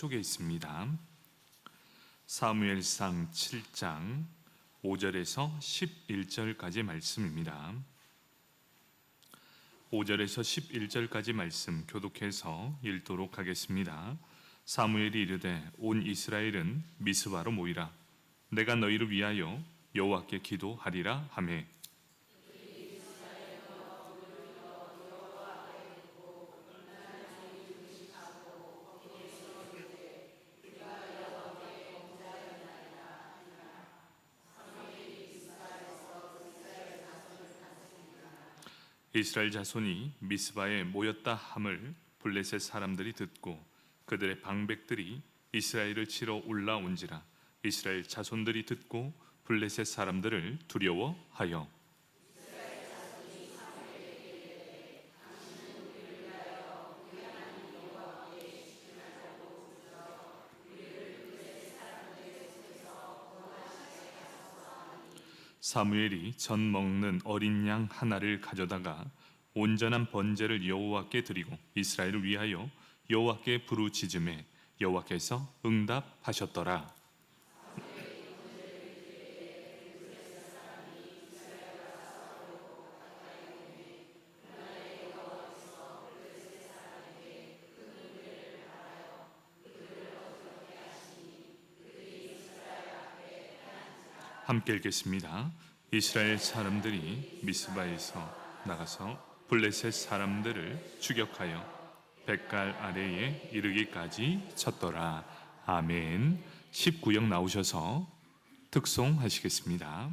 속에 있습니다. 사무엘상 7장 5절에서 11절까지 말씀입니다. 5절에서 11절까지 말씀 교독해서 읽도록 하겠습니다. 사무엘이 이르되 온 이스라엘은 미스바로 모이라. 내가 너희를 위하여 여호와께 기도하리라 하매 이스라엘 자손이 미스바에 모였다 함을 블레셋 사람들이 듣고 그들의 방백들이 이스라엘을 치러 올라온지라. 이스라엘 자손들이 듣고 블레셋 사람들을 두려워하여 사무엘이 전 먹는 어린 양 하나를 가져다가 온전한 번제를 여호와께 드리고 이스라엘을 위하여 여호와께 부르짖음에 여호와께서 응답하셨더라. 함께 읽겠습니다. 이스라엘 사람들이 미스바에서 나가서 블레셋 사람들을 추격하여 백갈 아래에 이르기까지 쳤더라. 아멘. 19역 나오셔서 특송하시겠습니다.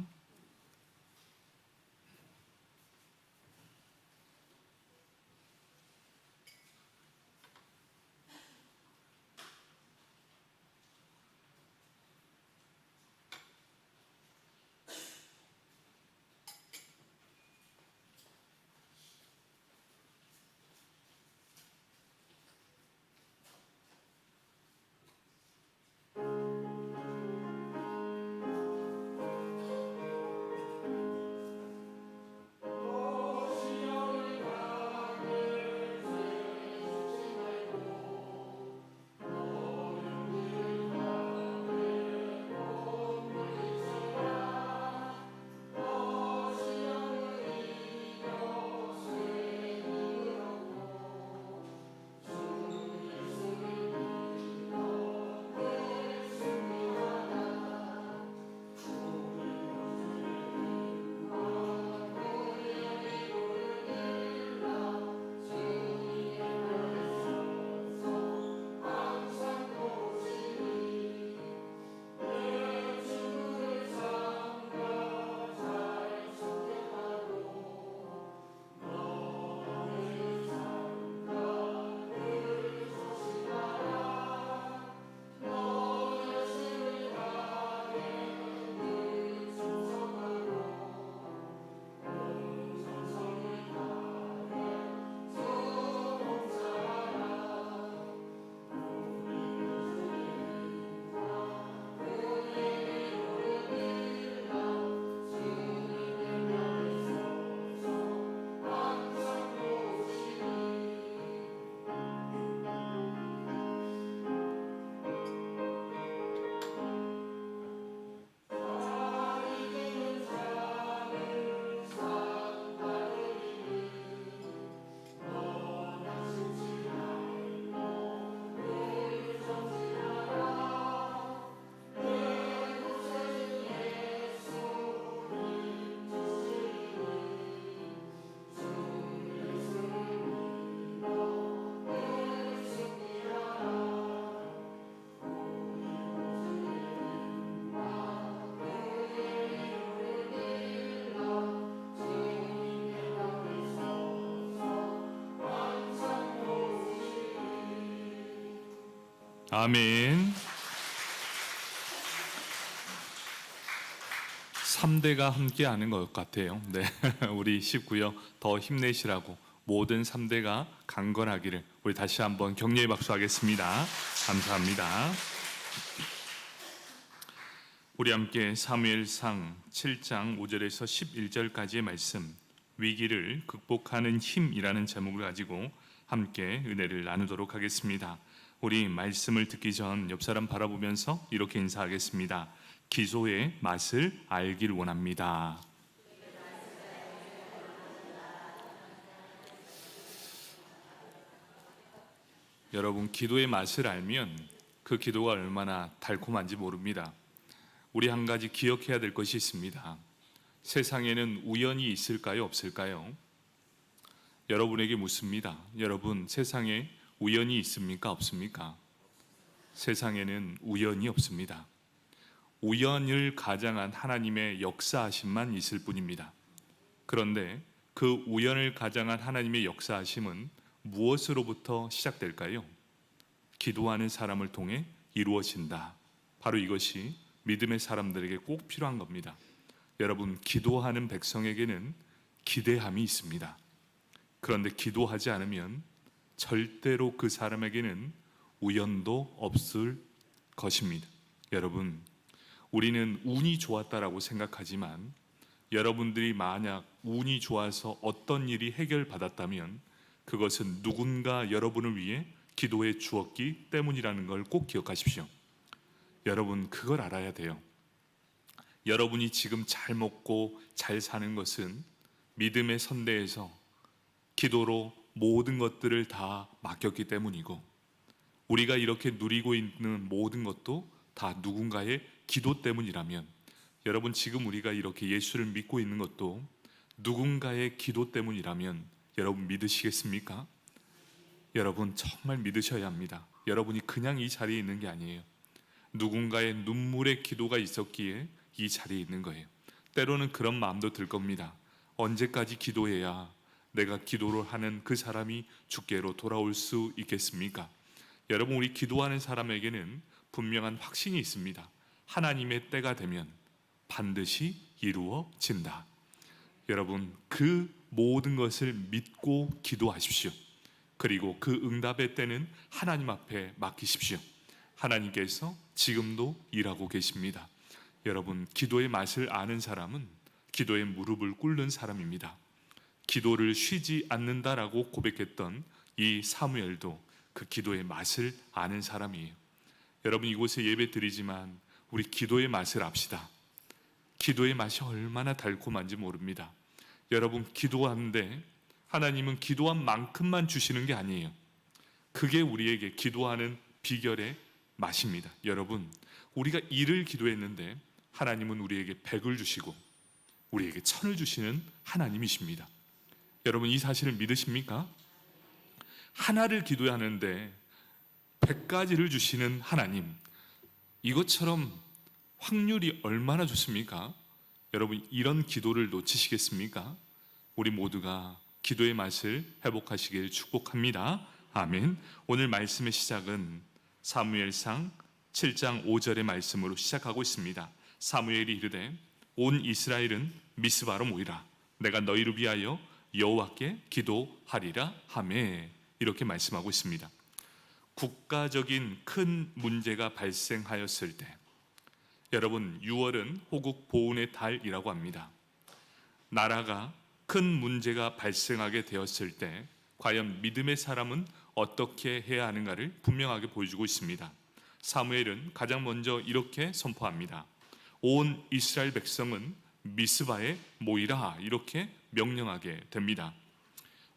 아멘. 3대가 함께하는 것 같아요. 네, 우리 19역 더 힘내시라고 모든 3대가 강건하기를 우리 다시 한번 격려의 박수하겠습니다. 감사합니다. 우리 함께 사무엘상 7장 5절에서 11절까지의 말씀 위기를 극복하는 힘이라는 제목을 가지고 함께 은혜를 나누도록 하겠습니다. 우리 말씀을 듣기 전 옆 사람 바라보면서 이렇게 인사하겠습니다. 기도의 맛을 알길 원합니다. 여러분, 기도의 맛을 알면 그 기도가 얼마나 달콤한지 모릅니다. 우리 한 가지 기억해야 될 것이 있습니다. 세상에는 우연이 있을까요? 없을까요? 여러분에게 묻습니다. 여러분, 세상에 우연이 있습니까? 없습니까? 세상에는 우연이 없습니다. 우연을 가장한 하나님의 역사하심만 있을 뿐입니다. 그런데 그 우연을 가장한 하나님의 역사하심은 무엇으로부터 시작될까요? 기도하는 사람을 통해 이루어진다. 바로 이것이 믿음의 사람들에게 꼭 필요한 겁니다. 여러분, 기도하는 백성에게는 기대함이 있습니다. 그런데 기도하지 않으면 절대로 그 사람에게는 우연도 없을 것입니다. 여러분, 우리는 운이 좋았다라고 생각하지만 여러분들이 만약 운이 좋아서 어떤 일이 해결받았다면 그것은 누군가 여러분을 위해 기도해 주었기 때문이라는 걸 꼭 기억하십시오. 여러분, 그걸 알아야 돼요. 여러분이 지금 잘 먹고 잘 사는 것은 믿음의 선대에서 기도로 모든 것들을 다 맡겼기 때문이고, 우리가 이렇게 누리고 있는 모든 것도 다 누군가의 기도 때문이라면, 여러분, 지금 우리가 이렇게 예수를 믿고 있는 것도 누군가의 기도 때문이라면 여러분 믿으시겠습니까? 여러분, 정말 믿으셔야 합니다. 여러분이 그냥 이 자리에 있는 게 아니에요. 누군가의 눈물의 기도가 있었기에 이 자리에 있는 거예요. 때로는 그런 마음도 들 겁니다. 언제까지 기도해야 내가 기도를 하는 그 사람이 주께로 돌아올 수 있겠습니까? 여러분, 우리 기도하는 사람에게는 분명한 확신이 있습니다. 하나님의 때가 되면 반드시 이루어진다. 여러분, 그 모든 것을 믿고 기도하십시오. 그리고 그 응답의 때는 하나님 앞에 맡기십시오. 하나님께서 지금도 일하고 계십니다. 여러분, 기도의 맛을 아는 사람은 기도의 무릎을 꿇는 사람입니다. 기도를 쉬지 않는다라고 고백했던 이 사무엘도 그 기도의 맛을 아는 사람이에요. 여러분, 이곳에 예배 드리지만 우리 기도의 맛을 압시다. 기도의 맛이 얼마나 달콤한지 모릅니다. 여러분, 기도하는데 하나님은 기도한 만큼만 주시는 게 아니에요. 그게 우리에게 기도하는 비결의 맛입니다. 여러분, 우리가 1을 기도했는데 하나님은 우리에게 100을 주시고 우리에게 1000을 주시는 하나님이십니다. 여러분, 이 사실을 믿으십니까? 하나를 기도하는데 100가지를 주시는 하나님, 이것처럼 확률이 얼마나 좋습니까? 여러분, 이런 기도를 놓치시겠습니까? 우리 모두가 기도의 맛을 회복하시길 축복합니다. 아멘. 오늘 말씀의 시작은 사무엘상 7장 5절의 말씀으로 시작하고 있습니다. 사무엘이 이르되 온 이스라엘은 미스바로 모이라. 내가 너희를 위하여 여호와께 기도하리라 하매. 이렇게 말씀하고 있습니다. 국가적인 큰 문제가 발생하였을 때, 여러분, 6월은 호국 보훈의 달이라고 합니다. 나라가 큰 문제가 발생하게 되었을 때 과연 믿음의 사람은 어떻게 해야 하는가를 분명하게 보여주고 있습니다. 사무엘은 가장 먼저 이렇게 선포합니다. 온 이스라엘 백성은 미스바에 모이라, 이렇게 명령하게 됩니다.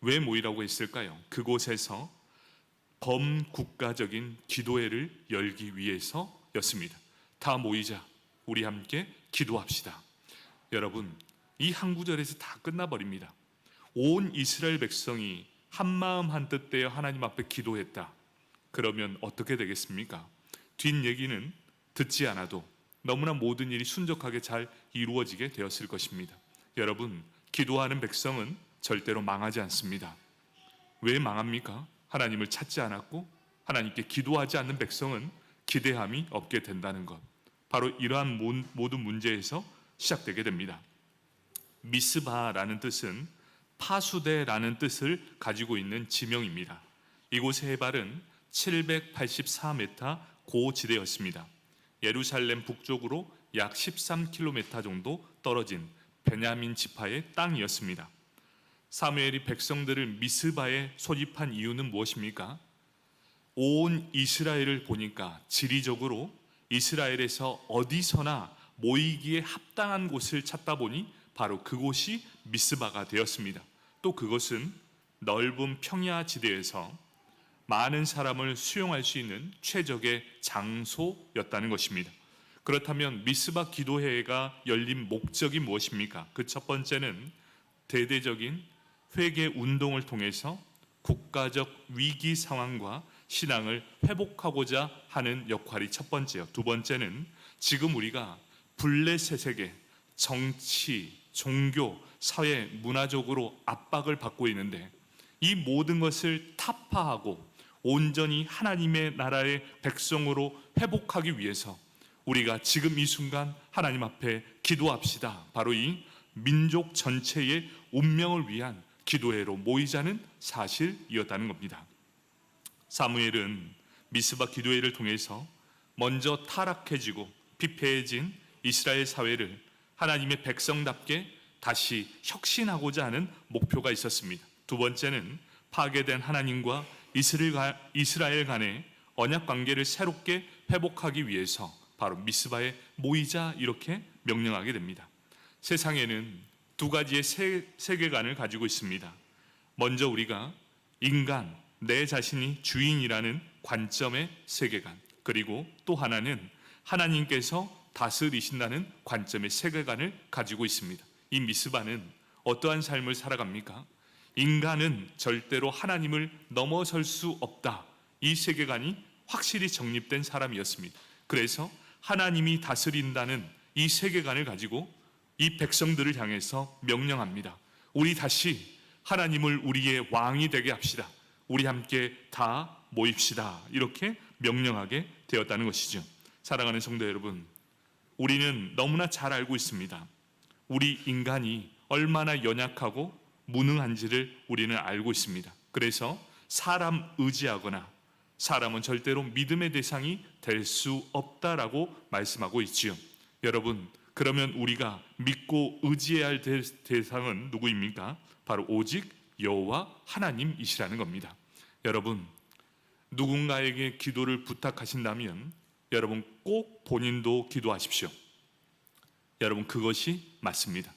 왜 모이라고 했을까요? 그곳에서 범국가적인 기도회를 열기 위해서였습니다. 다 모이자, 우리 함께 기도합시다. 여러분, 이 한 구절에서 다 끝나버립니다. 온 이스라엘 백성이 한마음 한뜻 되어 하나님 앞에 기도했다. 그러면 어떻게 되겠습니까? 뒷얘기는 듣지 않아도 너무나 모든 일이 순적하게 잘 이루어지게 되었을 것입니다. 여러분, 기도하는 백성은 절대로 망하지 않습니다. 왜 망합니까? 하나님을 찾지 않았고 하나님께 기도하지 않는 백성은 기대함이 없게 된다는 것, 바로 이러한 모든 문제에서 시작되게 됩니다. 미스바라는 뜻은 파수대라는 뜻을 가지고 있는 지명입니다. 이곳의 해발은 784m 고지대였습니다. 예루살렘 북쪽으로 약 13km 정도 떨어진 베냐민 지파의 땅이었습니다. 사무엘이 백성들을 미스바에 소집한 이유는 무엇입니까? 온 이스라엘을 보니까 지리적으로 이스라엘에서 어디서나 모이기에 합당한 곳을 찾다 보니 바로 그곳이 미스바가 되었습니다. 또 그것은 넓은 평야 지대에서 많은 사람을 수용할 수 있는 최적의 장소였다는 것입니다. 그렇다면 미스바 기도회가 열린 목적이 무엇입니까? 그 첫 번째는 대대적인 회개 운동을 통해서 국가적 위기 상황과 신앙을 회복하고자 하는 역할이 첫 번째요. 두 번째는 지금 우리가 블레셋에게 정치, 종교, 사회, 문화적으로 압박을 받고 있는데 이 모든 것을 타파하고 온전히 하나님의 나라의 백성으로 회복하기 위해서 우리가 지금 이 순간 하나님 앞에 기도합시다. 바로 이 민족 전체의 운명을 위한 기도회로 모이자는 사실이었다는 겁니다. 사무엘은 미스바 기도회를 통해서 먼저 타락해지고 피폐해진 이스라엘 사회를 하나님의 백성답게 다시 혁신하고자 하는 목표가 있었습니다. 두 번째는 파괴된 하나님과 이스라엘 간의 언약 관계를 새롭게 회복하기 위해서 바로 미스바에 모이자 이렇게 명령하게 됩니다. 세상에는 두 가지의 세계관을 가지고 있습니다. 먼저 우리가 인간, 내 자신이 주인이라는 관점의 세계관, 그리고 또 하나는 하나님께서 다스리신다는 관점의 세계관을 가지고 있습니다. 이 미스바는 어떠한 삶을 살아갑니까? 인간은 절대로 하나님을 넘어설 수 없다. 이 세계관이 확실히 정립된 사람이었습니다. 그래서 하나님이 다스린다는 이 세계관을 가지고 이 백성들을 향해서 명령합니다. 우리 다시 하나님을 우리의 왕이 되게 합시다. 우리 함께 다 모입시다. 이렇게 명령하게 되었다는 것이죠. 사랑하는 성도 여러분, 우리는 너무나 잘 알고 있습니다. 우리 인간이 얼마나 연약하고 무능한지를 우리는 알고 있습니다. 그래서 사람 의지하거나 사람은 절대로 믿음의 대상이 될 수 없다라고 말씀하고 있지요. 여러분, 그러면 우리가 믿고 의지해야 할 대상은 누구입니까? 바로 오직 여호와 하나님이시라는 겁니다. 여러분, 누군가에게 기도를 부탁하신다면 여러분 꼭 본인도 기도하십시오. 여러분, 그것이 맞습니다.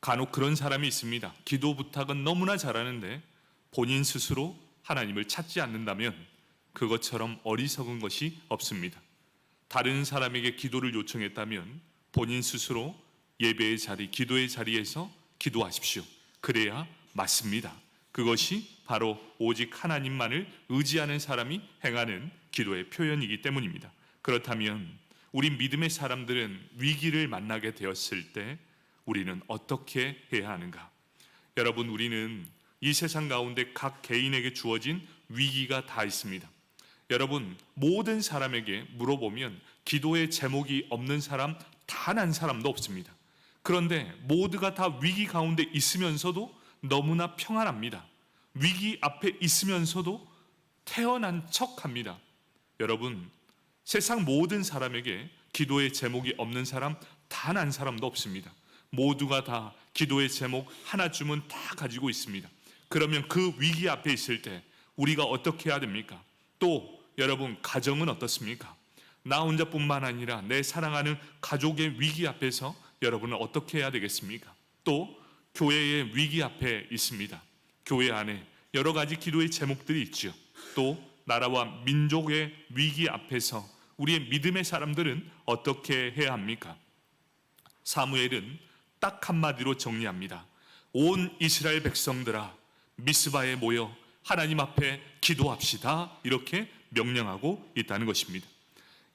간혹 그런 사람이 있습니다. 기도 부탁은 너무나 잘하는데 본인 스스로 하나님을 찾지 않는다면 그것처럼 어리석은 것이 없습니다. 다른 사람에게 기도를 요청했다면 본인 스스로 예배의 자리, 기도의 자리에서 기도하십시오. 그래야 맞습니다. 그것이 바로 오직 하나님만을 의지하는 사람이 행하는 기도의 표현이기 때문입니다. 그렇다면 우리 믿음의 사람들은 위기를 만나게 되었을 때 우리는 어떻게 해야 하는가? 여러분, 우리는 이 세상 가운데 각 개인에게 주어진 위기가 다 있습니다. 여러분, 모든 사람에게 물어보면 기도의 제목이 없는 사람 단 한 사람도 없습니다. 그런데 모두가 다 위기 가운데 있으면서도 너무나 평안합니다. 위기 앞에 있으면서도 태어난 척합니다. 여러분, 세상 모든 사람에게 기도의 제목이 없는 사람 단 한 사람도 없습니다. 모두가 다 기도의 제목 하나쯤은 다 가지고 있습니다. 그러면 그 위기 앞에 있을 때 우리가 어떻게 해야 됩니까? 또 여러분, 가정은 어떻습니까? 나 혼자뿐만 아니라 내 사랑하는 가족의 위기 앞에서 여러분은 어떻게 해야 되겠습니까? 또 교회의 위기 앞에 있습니다. 교회 안에 여러 가지 기도의 제목들이 있죠. 또 나라와 민족의 위기 앞에서 우리의 믿음의 사람들은 어떻게 해야 합니까? 사무엘은 딱 한마디로 정리합니다. 온 이스라엘 백성들아, 미스바에 모여 하나님 앞에 기도합시다. 이렇게 명령하고 있다는 것입니다.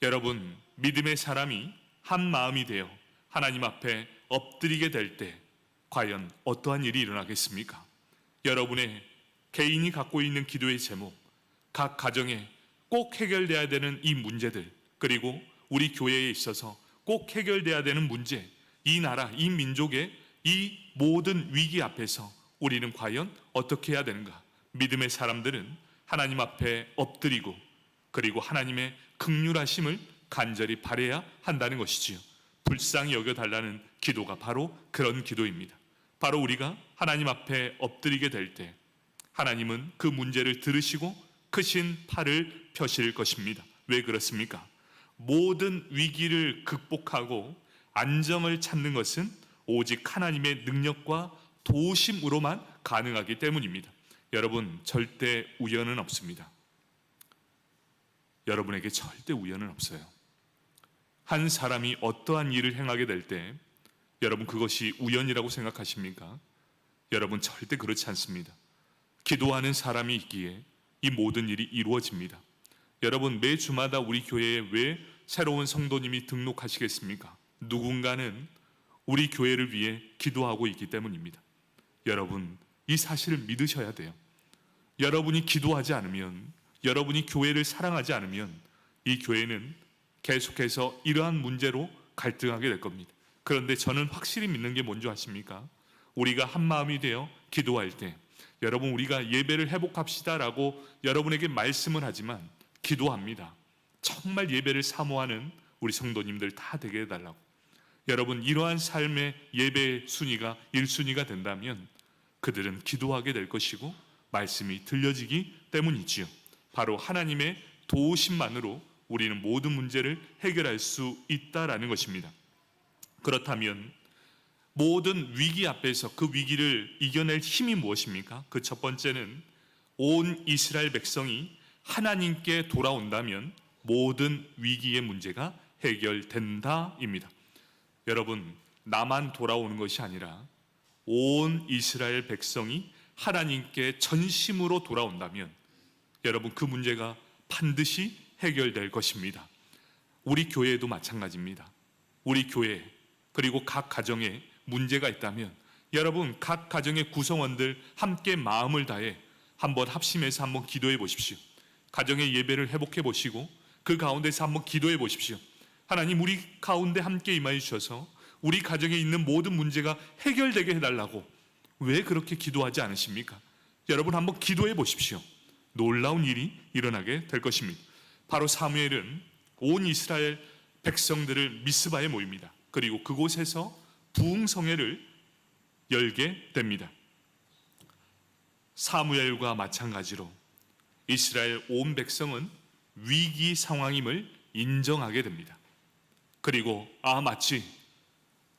여러분, 믿음의 사람이 한 마음이 되어 하나님 앞에 엎드리게 될 때 과연 어떠한 일이 일어나겠습니까? 여러분의 개인이 갖고 있는 기도의 제목, 각 가정에 꼭 해결돼야 되는 이 문제들, 그리고 우리 교회에 있어서 꼭 해결돼야 되는 문제, 이 나라, 이 민족의 이 모든 위기 앞에서 우리는 과연 어떻게 해야 되는가? 믿음의 사람들은 하나님 앞에 엎드리고 그리고 하나님의 긍휼하심을 간절히 바라야 한다는 것이지요. 불쌍히 여겨달라는 기도가 바로 그런 기도입니다. 바로 우리가 하나님 앞에 엎드리게 될 때 하나님은 그 문제를 들으시고 크신 팔을 펴실 것입니다. 왜 그렇습니까? 모든 위기를 극복하고 안정을 찾는 것은 오직 하나님의 능력과 도우심으로만 가능하기 때문입니다. 여러분, 절대 우연은 없습니다. 여러분에게 절대 우연은 없어요. 한 사람이 어떠한 일을 행하게 될 때 여러분 그것이 우연이라고 생각하십니까? 여러분 절대 그렇지 않습니다. 기도하는 사람이 있기에 이 모든 일이 이루어집니다. 여러분, 매 주마다 우리 교회에 왜 새로운 성도님이 등록하시겠습니까? 누군가는 우리 교회를 위해 기도하고 있기 때문입니다. 여러분, 이 사실을 믿으셔야 돼요. 여러분이 기도하지 않으면, 여러분이 교회를 사랑하지 않으면 이 교회는 계속해서 이러한 문제로 갈등하게 될 겁니다. 그런데 저는 확실히 믿는 게 뭔지 아십니까? 우리가 한 마음이 되어 기도할 때, 여러분 우리가 예배를 회복합시다라고 여러분에게 말씀을 하지만 기도합니다. 정말 예배를 사모하는 우리 성도님들 다 되게 해달라고. 여러분, 이러한 삶의 예배 순위가 1순위가 된다면 그들은 기도하게 될 것이고 말씀이 들려지기 때문이지요. 바로 하나님의 도우심만으로 우리는 모든 문제를 해결할 수 있다라는 것입니다. 그렇다면 모든 위기 앞에서 그 위기를 이겨낼 힘이 무엇입니까? 그 첫 번째는 온 이스라엘 백성이 하나님께 돌아온다면 모든 위기의 문제가 해결된다입니다. 여러분, 나만 돌아오는 것이 아니라 온 이스라엘 백성이 하나님께 전심으로 돌아온다면 여러분 그 문제가 반드시 해결될 것입니다. 우리 교회에도 마찬가지입니다. 우리 교회 그리고 각 가정에 문제가 있다면 여러분 각 가정의 구성원들 함께 마음을 다해 한번 합심해서 한번 기도해 보십시오. 가정의 예배를 회복해 보시고 그 가운데서 한번 기도해 보십시오. 하나님, 우리 가운데 함께 임하여 주셔서 우리 가정에 있는 모든 문제가 해결되게 해달라고 왜 그렇게 기도하지 않으십니까? 여러분 한번 기도해 보십시오. 놀라운 일이 일어나게 될 것입니다. 바로 사무엘은 온 이스라엘 백성들을 미스바에 모입니다. 그리고 그곳에서 부흥성회를 열게 됩니다. 사무엘과 마찬가지로 이스라엘 온 백성은 위기 상황임을 인정하게 됩니다. 그리고 마치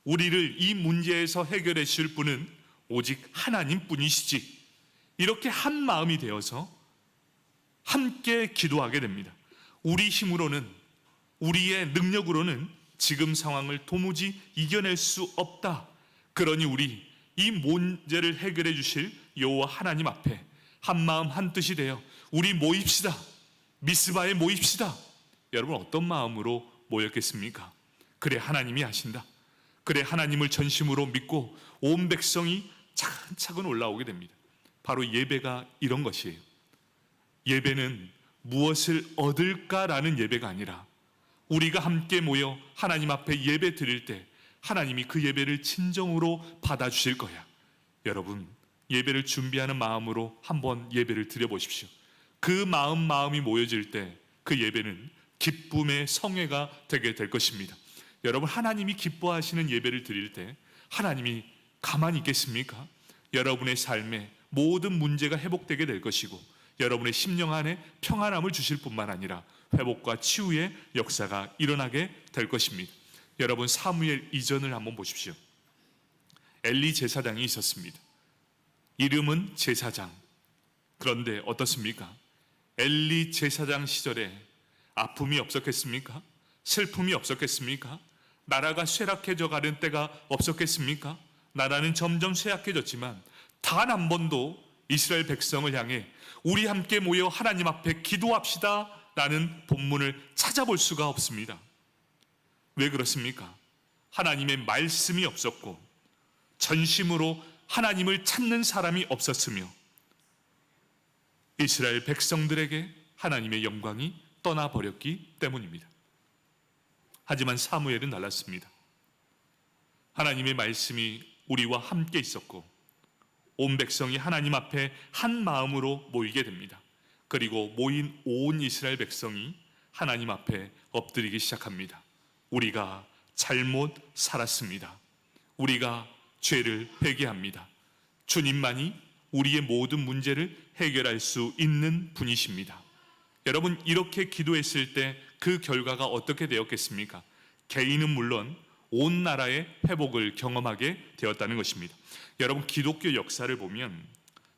우리를 이 문제에서 해결해 주실 분은 오직 하나님뿐이시지, 이렇게 한 마음이 되어서 함께 기도하게 됩니다. 우리 힘으로는, 우리의 능력으로는 지금 상황을 도무지 이겨낼 수 없다. 그러니 우리 이 문제를 해결해 주실 여호와 하나님 앞에 한 마음 한 뜻이 되어 우리 모입시다. 미스바에 모입시다. 여러분 어떤 마음으로 모였겠습니까? 그래, 하나님이 하신다. 그래, 하나님을 전심으로 믿고 온 백성이 차근차근 올라오게 됩니다. 바로 예배가 이런 것이에요. 예배는 무엇을 얻을까라는 예배가 아니라 우리가 함께 모여 하나님 앞에 예배 드릴 때 하나님이 그 예배를 진정으로 받아주실 거야. 여러분, 예배를 준비하는 마음으로 한번 예배를 드려보십시오. 그 마음이 모여질 때 그 예배는 기쁨의 성회가 되게 될 것입니다. 여러분, 하나님이 기뻐하시는 예배를 드릴 때 하나님이 가만히 있겠습니까? 여러분의 삶에 모든 문제가 회복되게 될 것이고 여러분의 심령 안에 평안함을 주실 뿐만 아니라 회복과 치유의 역사가 일어나게 될 것입니다. 여러분, 사무엘 이전을 한번 보십시오. 엘리 제사장이 있었습니다. 이름은 제사장. 그런데 어떻습니까? 엘리 제사장 시절에 아픔이 없었겠습니까? 슬픔이 없었겠습니까? 나라가 쇠락해져 가는 때가 없었겠습니까? 나라는 점점 쇠약해졌지만 단 한 번도 이스라엘 백성을 향해 우리 함께 모여 하나님 앞에 기도합시다 라는 본문을 찾아볼 수가 없습니다. 왜 그렇습니까? 하나님의 말씀이 없었고 전심으로 하나님을 찾는 사람이 없었으며 이스라엘 백성들에게 하나님의 영광이 떠나버렸기 때문입니다. 하지만 사무엘은 달랐습니다. 하나님의 말씀이 우리와 함께 있었고 온 백성이 하나님 앞에 한 마음으로 모이게 됩니다. 그리고 모인 온 이스라엘 백성이 하나님 앞에 엎드리기 시작합니다. 우리가 잘못 살았습니다. 우리가 죄를 회개합니다. 주님만이 우리의 모든 문제를 해결할 수 있는 분이십니다. 여러분, 이렇게 기도했을 때 그 결과가 어떻게 되었겠습니까? 개인은 물론 온 나라의 회복을 경험하게 되었다는 것입니다. 여러분, 기독교 역사를 보면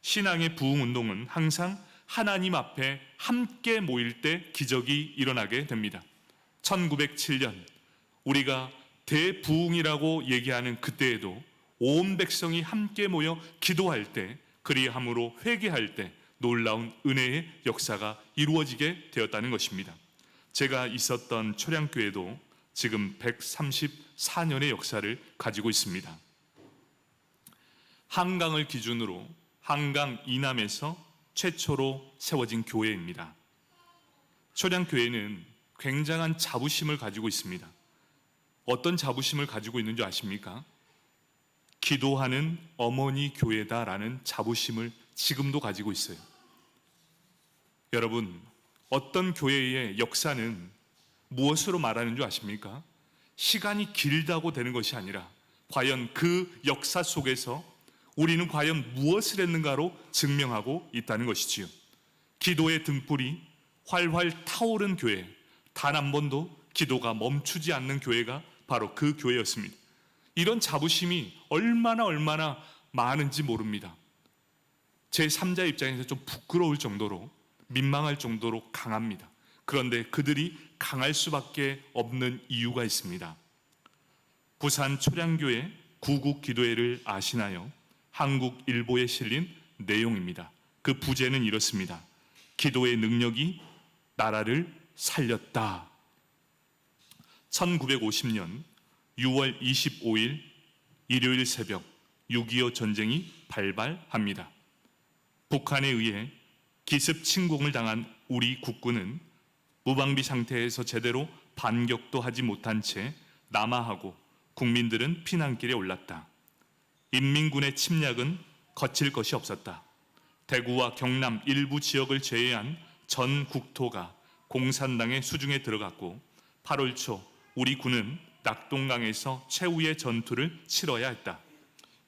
신앙의 부흥 운동은 항상 하나님 앞에 함께 모일 때 기적이 일어나게 됩니다. 1907년 우리가 대부흥이라고 얘기하는 그때에도 온 백성이 함께 모여 기도할 때, 그리함으로 회개할 때 놀라운 은혜의 역사가 이루어지게 되었다는 것입니다. 제가 있었던 초량교회도 지금 134년의 역사를 가지고 있습니다. 한강을 기준으로 한강 이남에서 최초로 세워진 교회입니다. 초량교회는 굉장한 자부심을 가지고 있습니다. 어떤 자부심을 가지고 있는 줄 아십니까? 기도하는 어머니 교회다라는 자부심을 지금도 가지고 있어요. 여러분, 어떤 교회의 역사는 무엇으로 말하는 줄 아십니까? 시간이 길다고 되는 것이 아니라 과연 그 역사 속에서 우리는 과연 무엇을 했는가로 증명하고 있다는 것이지요. 기도의 등불이 활활 타오른 교회, 단 한 번도 기도가 멈추지 않는 교회가 바로 그 교회였습니다. 이런 자부심이 얼마나 많은지 모릅니다. 제 3자 입장에서 좀 부끄러울 정도로, 민망할 정도로 강합니다. 그런데 그들이 강할 수밖에 없는 이유가 있습니다. 부산 초량교회 구국 기도회를 아시나요? 한국일보에 실린 내용입니다. 그 부제는 이렇습니다. 기도의 능력이 나라를 살렸다. 1950년 6월 25일 일요일 새벽 6.25 전쟁이 발발합니다. 북한에 의해 기습 침공을 당한 우리 국군은 무방비 상태에서 제대로 반격도 하지 못한 채 남하하고 국민들은 피난길에 올랐다. 인민군의 침략은 거칠 것이 없었다. 대구와 경남 일부 지역을 제외한 전 국토가 공산당의 수중에 들어갔고 8월 초 우리 군은 낙동강에서 최후의 전투를 치러야 했다.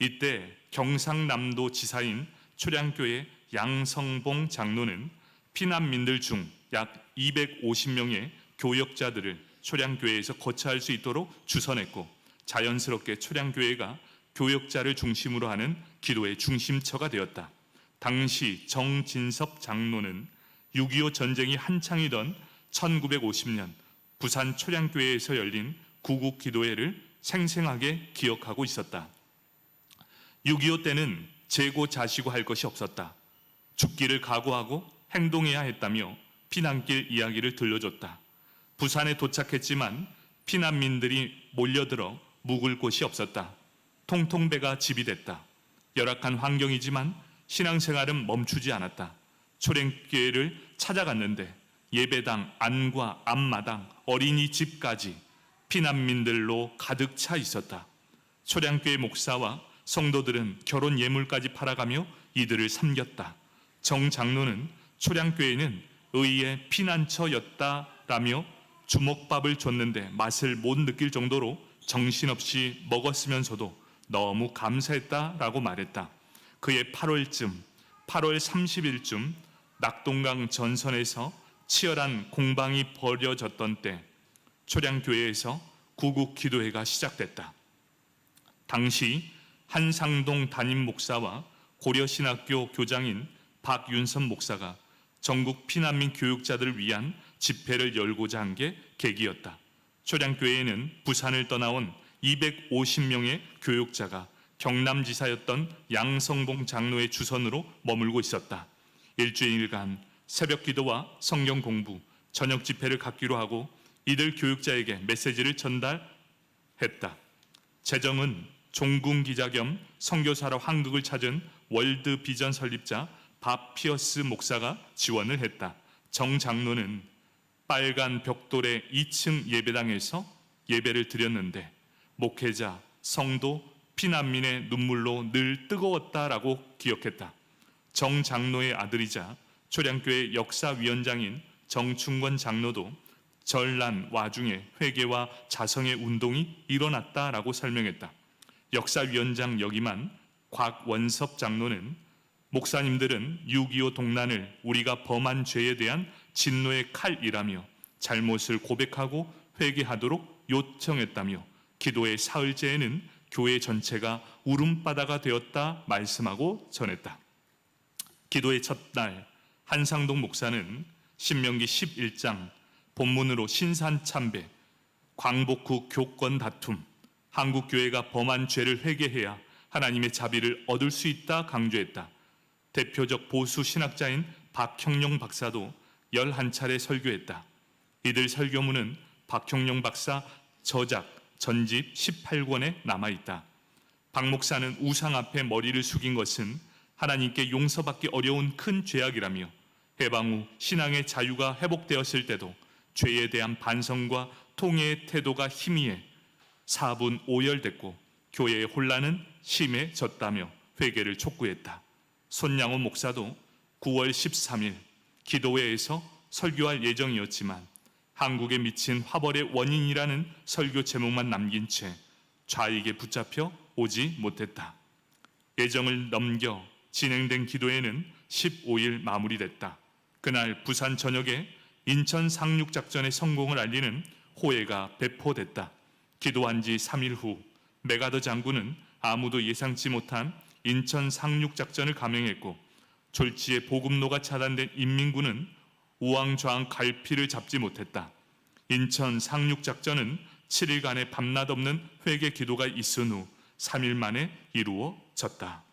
이때 경상남도 지사인 초량교회 양성봉 장로는 피난민들 중 약 250명의 교역자들을 초량교회에서 거처할 수 있도록 주선했고, 자연스럽게 초량교회가 교역자를 중심으로 하는 기도의 중심처가 되었다. 당시 정진섭 장로는 6.25 전쟁이 한창이던 1950년 부산 초량교회에서 열린 구국 기도회를 생생하게 기억하고 있었다. 6.25 때는 재고 자시고 할 것이 없었다. 죽기를 각오하고 행동해야 했다며 피난길 이야기를 들려줬다. 부산에 도착했지만 피난민들이 몰려들어 묵을 곳이 없었다. 통통배가 집이 됐다. 열악한 환경이지만 신앙생활은 멈추지 않았다. 초량교회를 찾아갔는데 예배당 안과 앞마당, 어린이집까지 피난민들로 가득 차 있었다. 초량교회 목사와 성도들은 결혼 예물까지 팔아가며 이들을 섬겼다. 정 장로는 초량교회는 의의 피난처였다라며 주먹밥을 줬는데 맛을 못 느낄 정도로 정신없이 먹었으면서도 너무 감사했다라고 말했다. 그의 8월 30일쯤 낙동강 전선에서 치열한 공방이 벌어졌던 때 초량교회에서 구국 기도회가 시작됐다. 당시 한상동 담임 목사와 고려신학교 교장인 박윤선 목사가 전국 피난민 교육자들을 위한 집회를 열고자 한 게 계기였다. 초량교회에는 부산을 떠나온 250명의 교육자가 경남지사였던 양성봉 장로의 주선으로 머물고 있었다. 일주일간 새벽 기도와 성경 공부, 저녁 집회를 갖기로 하고 이들 교육자에게 메시지를 전달했다. 재정은 종군 기자 겸 선교사로 한국을 찾은 월드 비전 설립자 밥 피어스 목사가 지원을 했다. 정 장로는 빨간 벽돌의 2층 예배당에서 예배를 드렸는데 목회자, 성도, 피난민의 눈물로 늘 뜨거웠다라고 기억했다. 정 장로의 아들이자 초량교회 역사위원장인 정충권 장로도 전란 와중에 회개와 자성의 운동이 일어났다라고 설명했다. 역사위원장 역임한 곽원섭 장로는 목사님들은 6.25 동란을 우리가 범한 죄에 대한 진노의 칼이라며 잘못을 고백하고 회개하도록 요청했다며 기도의 사흘째에는 교회 전체가 울음바다가 되었다 말씀하고 전했다. 기도의 첫날 한상동 목사는 신명기 11장 본문으로 신산참배, 광복 후 교권 다툼, 한국교회가 범한 죄를 회개해야 하나님의 자비를 얻을 수 있다 강조했다. 대표적 보수 신학자인 박형룡 박사도 11차례 설교했다. 이들 설교문은 박형룡 박사 저작 전집 18권에 남아있다. 박 목사는 우상 앞에 머리를 숙인 것은 하나님께 용서받기 어려운 큰 죄악이라며 해방 후 신앙의 자유가 회복되었을 때도 죄에 대한 반성과 통회의 태도가 희미해 사분 오열됐고 교회의 혼란은 심해졌다며 회개를 촉구했다. 손양호 목사도 9월 13일 기도회에서 설교할 예정이었지만 한국에 미친 화벌의 원인이라는 설교 제목만 남긴 채 좌익에 붙잡혀 오지 못했다. 예정을 넘겨 진행된 기도회는 15일 마무리됐다. 그날 부산 전역에 인천 상륙작전의 성공을 알리는 호해가 배포됐다. 기도한 지 3일 후 메가더 장군은 아무도 예상치 못한 인천 상륙작전을 감행했고 졸지에 보급로가 차단된 인민군은 우왕좌왕 갈피를 잡지 못했다. 인천 상륙작전은 7일간의 밤낮 없는 회개 기도가 있은 후 3일 만에 이루어졌다.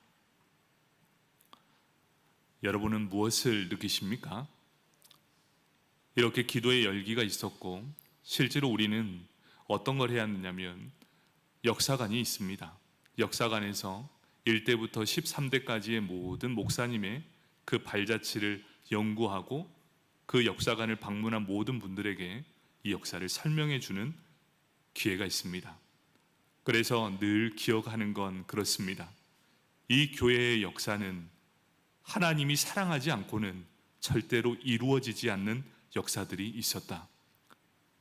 여러분은 무엇을 느끼십니까? 이렇게 기도의 열기가 있었고 실제로 우리는 어떤 걸 해야 하느냐면 역사관이 있습니다. 역사관에서 1대부터 13대까지의 모든 목사님의 그 발자취를 연구하고 그 역사관을 방문한 모든 분들에게 이 역사를 설명해 주는 기회가 있습니다. 그래서 늘 기억하는 건 그렇습니다. 이 교회의 역사는 하나님이 사랑하지 않고는 절대로 이루어지지 않는 역사들이 있었다.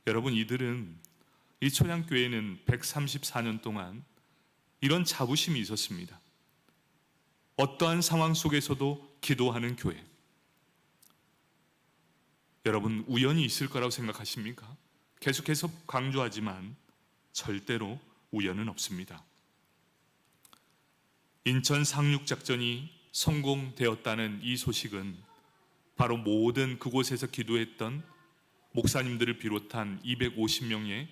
여러분, 이들은 이 초량교회는 134년 동안 이런 자부심이 있었습니다. 어떠한 상황 속에서도 기도하는 교회. 여러분, 우연이 있을 거라고 생각하십니까? 계속해서 강조하지만 절대로 우연은 없습니다. 인천 상륙작전이 성공되었다는 이 소식은 바로 모든 그곳에서 기도했던 목사님들을 비롯한 250명의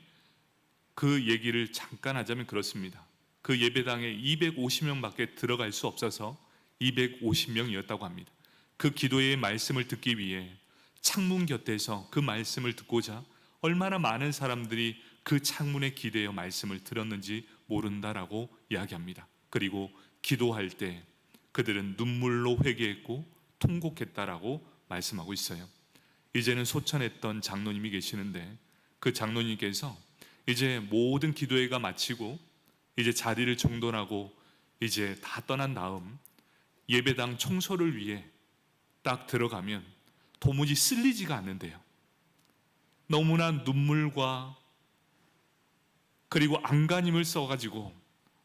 그 얘기를 잠깐 하자면 그렇습니다. 그 예배당에 250명밖에 들어갈 수 없어서 250명이었다고 합니다. 그 기도의 말씀을 듣기 위해 창문 곁에서 그 말씀을 듣고자 얼마나 많은 사람들이 그 창문에 기대어 말씀을 들었는지 모른다라고 이야기합니다. 그리고 기도할 때 그들은 눈물로 회개했고 통곡했다라고 말씀하고 있어요. 이제는 소천했던 장로님이 계시는데 그 장로님께서 이제 모든 기도회가 마치고 이제 자리를 정돈하고 이제 다 떠난 다음 예배당 청소를 위해 딱 들어가면 도무지 쓸리지가 않는데요. 너무나 눈물과 그리고 안간힘을 써가지고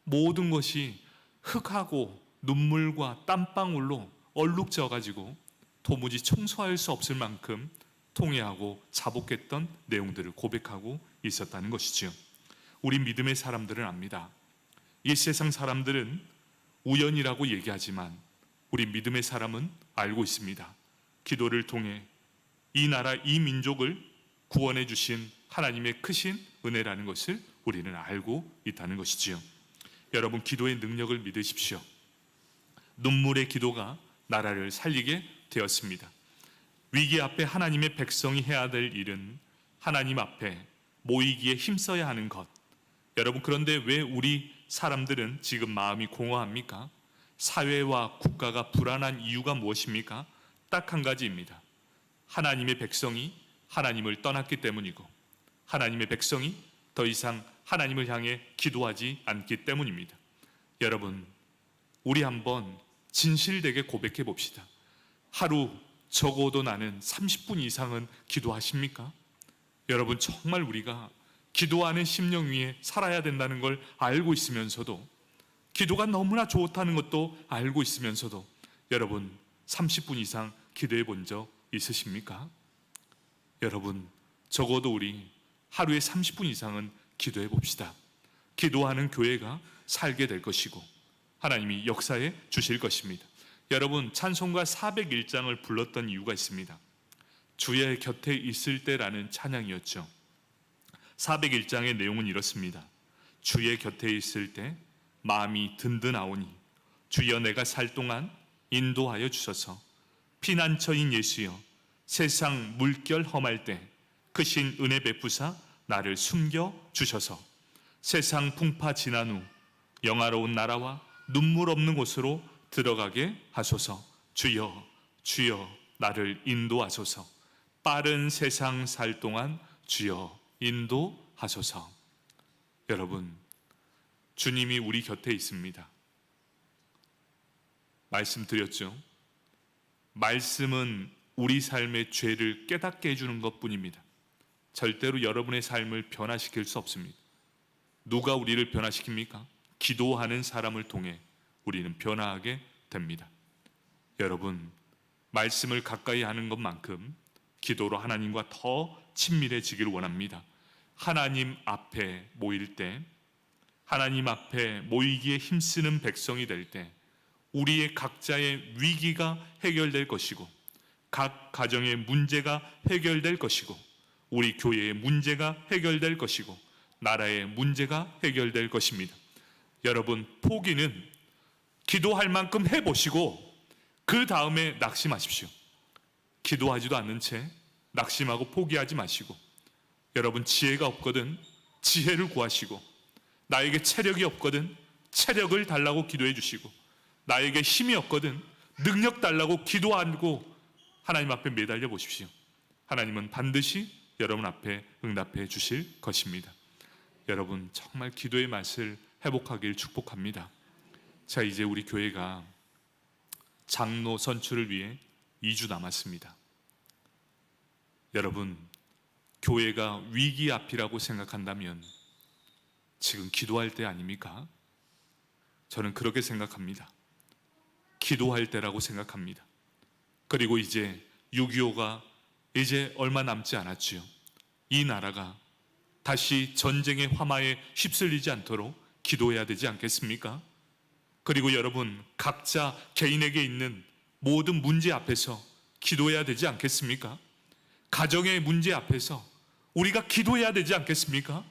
모든 것이 흙하고 눈물과 땀방울로 얼룩져가지고 도무지 청소할 수 없을 만큼 통회하고 자복했던 내용들을 고백하고 있었다는 것이지요. 우리 믿음의 사람들은 압니다. 이 세상 사람들은 우연이라고 얘기하지만 우리 믿음의 사람은 알고 있습니다. 기도를 통해 이 나라, 이 민족을 구원해 주신 하나님의 크신 은혜라는 것을 우리는 알고 있다는 것이지요. 여러분, 기도의 능력을 믿으십시오. 눈물의 기도가 나라를 살리게 되었습니다. 위기 앞에 하나님의 백성이 해야 될 일은 하나님 앞에 모이기에 힘써야 하는 것. 여러분, 그런데 왜 우리 사람들은 지금 마음이 공허합니까? 사회와 국가가 불안한 이유가 무엇입니까? 딱 한 가지입니다. 하나님의 백성이 하나님을 떠났기 때문이고 하나님의 백성이 더 이상 하나님을 향해 기도하지 않기 때문입니다. 여러분, 우리 한번 진실되게 고백해 봅시다. 하루 적어도 나는 30분 이상은 기도하십니까? 여러분, 정말 우리가 기도하는 심령 위에 살아야 된다는 걸 알고 있으면서도, 기도가 너무나 좋다는 것도 알고 있으면서도 여러분 30분 이상 기도해 본 적 있으십니까? 여러분, 적어도 우리 하루에 30분 이상은 기도해 봅시다. 기도하는 교회가 살게 될 것이고 하나님이 역사해 주실 것입니다. 여러분, 찬송가 401장을 불렀던 이유가 있습니다. 주의 곁에 있을 때라는 찬양이었죠. 401장의 내용은 이렇습니다. 주의 곁에 있을 때 마음이 든든하오니 주여 내가 살 동안 인도하여 주소서. 피난처인 예수여 세상 물결 험할 때 크신 은혜 베푸사 나를 숨겨 주셔서 세상 풍파 지난 후 영화로운 나라와 눈물 없는 곳으로 들어가게 하소서. 주여 주여 나를 인도하소서. 빠른 세상 살 동안 주여 인도하소서. 여러분, 주님이 우리 곁에 있습니다. 말씀드렸죠. 말씀은 우리 삶의 죄를 깨닫게 해주는 것뿐입니다. 절대로 여러분의 삶을 변화시킬 수 없습니다. 누가 우리를 변화시킵니까? 기도하는 사람을 통해 우리는 변화하게 됩니다. 여러분, 말씀을 가까이 하는 것만큼 기도로 하나님과 더 친밀해지기를 원합니다. 하나님 앞에 모일 때, 하나님 앞에 모이기에 힘쓰는 백성이 될 때 우리의 각자의 위기가 해결될 것이고 각 가정의 문제가 해결될 것이고 우리 교회의 문제가 해결될 것이고 나라의 문제가 해결될 것입니다. 여러분, 포기는 기도할 만큼 해보시고 그 다음에 낙심하십시오. 기도하지도 않는 채 낙심하고 포기하지 마시고, 여러분, 지혜가 없거든 지혜를 구하시고, 나에게 체력이 없거든 체력을 달라고 기도해 주시고, 나에게 힘이 없거든 능력 달라고 기도하고 하나님 앞에 매달려 보십시오. 하나님은 반드시 여러분 앞에 응답해 주실 것입니다. 여러분, 정말 기도의 맛을 회복하길 축복합니다. 자, 이제 우리 교회가 장로 선출을 위해 2주 남았습니다. 여러분, 교회가 위기 앞이라고 생각한다면 지금 기도할 때 아닙니까? 저는 그렇게 생각합니다. 기도할 때라고 생각합니다. 그리고 이제 6.25가 이제 얼마 남지 않았지요. 이 나라가 다시 전쟁의 화마에 휩쓸리지 않도록 기도해야 되지 않겠습니까? 그리고 여러분, 각자 개인에게 있는 모든 문제 앞에서 기도해야 되지 않겠습니까? 가정의 문제 앞에서 우리가 기도해야 되지 않겠습니까?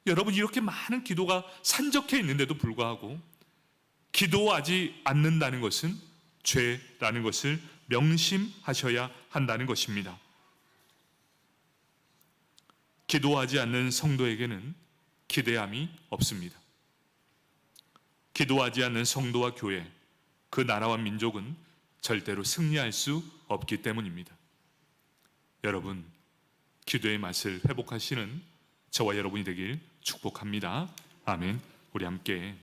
여러분, 이렇게 많은 기도가 산적해 있는데도 불구하고 기도하지 않는다는 것은 죄라는 것을 명심하셔야 한다는 것입니다. 기도하지 않는 성도에게는 기대함이 없습니다. 기도하지 않는 성도와 교회, 그 나라와 민족은 절대로 승리할 수 없기 때문입니다. 여러분, 기도의 맛을 회복하시는 저와 여러분이 되길 축복합니다. 아멘. 우리 함께